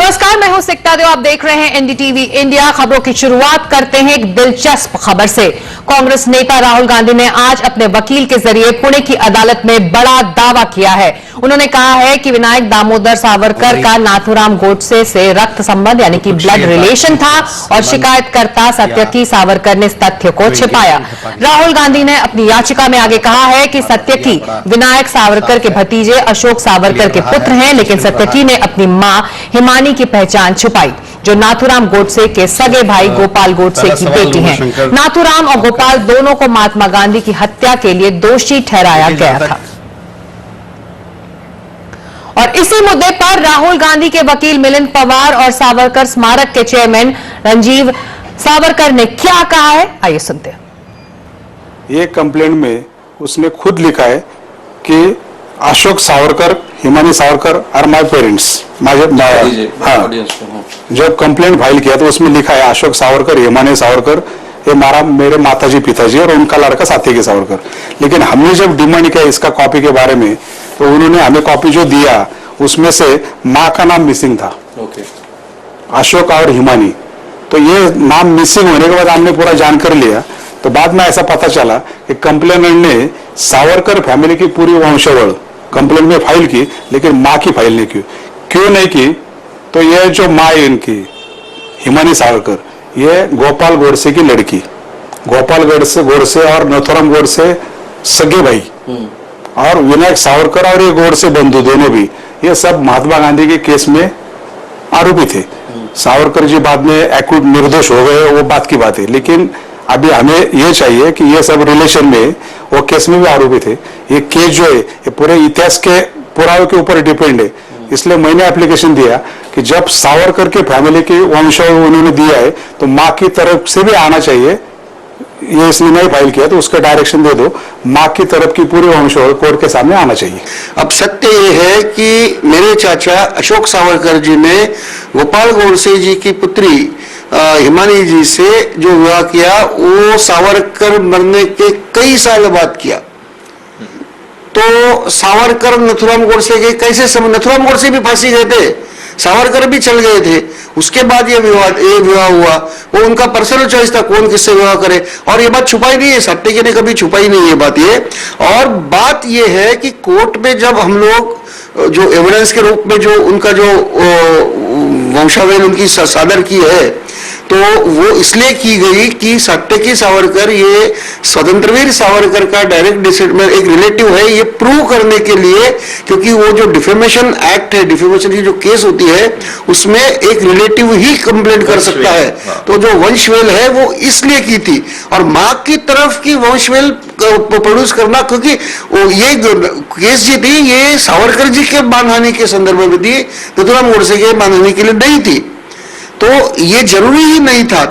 नमस्कार, मैं हूं सिकता देव। आप देख रहे हैं एनडीटीवी इंडिया। खबरों की शुरुआत करते हैं एक दिलचस्प खबर से। कांग्रेस नेता राहुल गांधी ने आज अपने वकील के जरिए पुणे की अदालत में बड़ा दावा किया है। उन्होंने कहा है कि विनायक दामोदर सावरकर का नाथूराम गोडसे से रक्त संबंध यानी कि ब्लड रिलेशन था और शिकायतकर्ता सत्यकी सावरकर ने इस तथ्य को छिपाया। राहुल गांधी ने अपनी याचिका में आगे कहा है कि सत्यकी विनायक सावरकर के भतीजे अशोक सावरकर के पुत्र हैं, लेकिन सत्यकी ने अपनी मां हिमानी की पहचान छुपाई, जो नाथूराम गोडसे के सगे भाई गोपाल गोडसे की बेटी हैं। नाथूराम और गोपाल दोनों को महात्मा गांधी की हत्या के लिए दोषी ठहराया गया था। और इसी मुद्दे पर राहुल गांधी के वकील मिलिंद पवार और सावरकर स्मारक के चेयरमैन राजीव सावरकर ने क्या कहा है, आइए सुनते हैं। ये कंप्लेंट में उसने खुद लिखा है कि Ashok Savarkar, Himani Savarkar are my parents. जब कंप्लेंट फाइल किया तो उसमें लिखा है अशोक सावरकर, हिमानी सावरकर ये मेरे माताजी पिताजी और उनका लड़का सत्यकी सावरकर। लेकिन हमने जब डिमांड किया इसका कॉपी के बारे में तो उन्होंने हमें कॉपी जो दिया उसमें से माँ का नाम मिसिंग था, अशोक और हिमानी। तो ये नाम मिसिंग होने के बाद हमने पूरा जानकर लिया। तो बाद में ऐसा पता चला कि कंप्लेनेंट ने सावरकर फैमिली की पूरी वंशावळ कंप्लेंट में फाइल की, लेकिन माँ की फाइल नहीं की। क्यों नहीं की? तो ये जो माँ है इनकी हिमानी सावरकर, ये गोपाल गोडसे की लड़की, गोपाल गोडसे और नाथूराम गोडसे सगे भाई, और विनायक सावरकर और ये गोडसे बंधु दोनों भी, ये सब महात्मा गांधी के केस में आरोपी थे। सावरकर जी बाद में एक्यूट निर्दोष हो गए, वो बात की बात है। लेकिन अभी हमें ये चाहिए कि ये सब रिलेशन में वो केस में भी आरोपी थे। ये केस जो है ये पूरे इतिहास के पुरावे के ऊपर डिपेंड है। इसलिए मैंने एप्लीकेशन दिया कि जब सावरकर के फैमिली की वंशावळ उन्होंने दिया है तो माँ की तरफ से भी आना चाहिए। ये इसने नहीं फाइल किया तो उसका डायरेक्शन दे दो, माँ की तरफ की पूरी वंशावळ कोर्ट के सामने आना चाहिए। अब सत्य ये है कि मेरे चाचा अशोक सावरकर जी ने गोपाल गोडसे जी की पुत्री हिमानी जी से जो विवाह किया वो सावरकर मरने के कई साल बाद किया। तो सावरकर नाथूराम गोडसे के कैसे संबंध? नाथूराम गोडसे भी फांसी गए थे, सावरकर भी चल गए थे, उसके बाद ये विवाह हुआ। वो उनका पर्सनल चॉइस था कौन किससे विवाह करे, और ये बात छुपाई नहीं है, सत्यकी ने कभी छुपाई नहीं है बात ये। और बात ये है कि कोर्ट में जब हम लोग जो एविडेंस के रूप में जो उनका जो वंशावळ उनकी सादर की है तो वो इसलिए की गई कि सत्यकी सावरकर ये स्वतंत्रवीर सावरकर का डायरेक्ट डिसेंडेंट एक रिलेटिव है, ये प्रूव करने के लिए, क्योंकि वो जो डिफेमेशन एक्ट है, डिफेमेशन की जो केस होती है उसमें एक रिलेटिव ही कंप्लेंट कर सकता है। तो जो वंशवेल है वो इसलिए की थी, और माँ की तरफ की वंशवेल प्रोड्यूस करना, क्योंकि ये केस जी थी ये सावरकर जी के मानहानि के संदर्भ में थी, नाथूराम गोडसे के मानहानि के लिए नहीं थी। तो ये जरूरी ही नहीं था।